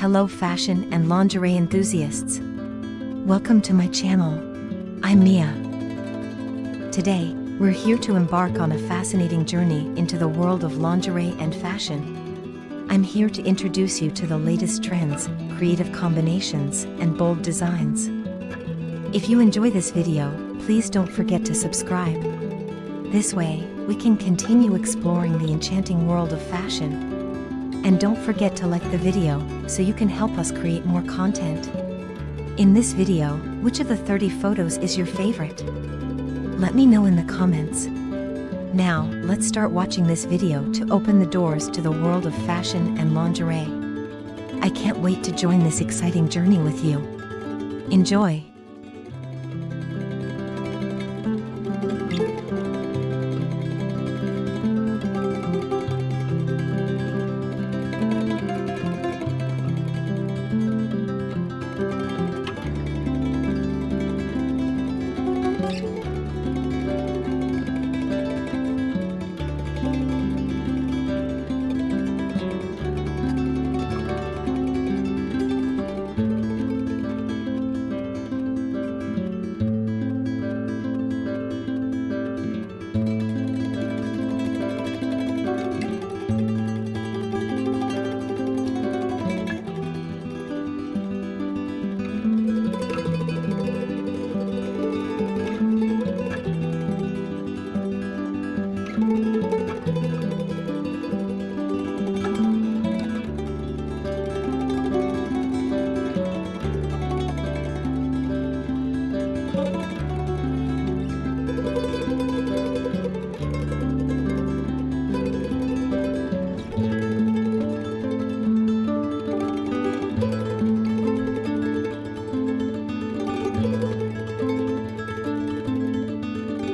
Hello fashion and lingerie enthusiasts. Welcome to my channel. I'm Mia. Today, we're here to embark on a fascinating journey into the world of lingerie and fashion. I'm here to introduce you to the latest trends, creative combinations, and bold designs. If you enjoy this video, please don't forget to subscribe. This way, we can continue exploring the enchanting world of fashion. And don't forget to like the video, so you can help us create more content. In this video, which of the 30 photos is your favorite? Let me know in the comments. Now, let's start watching this video to open the doors to the world of fashion and lingerie. I can't wait to join this exciting journey with you. Enjoy!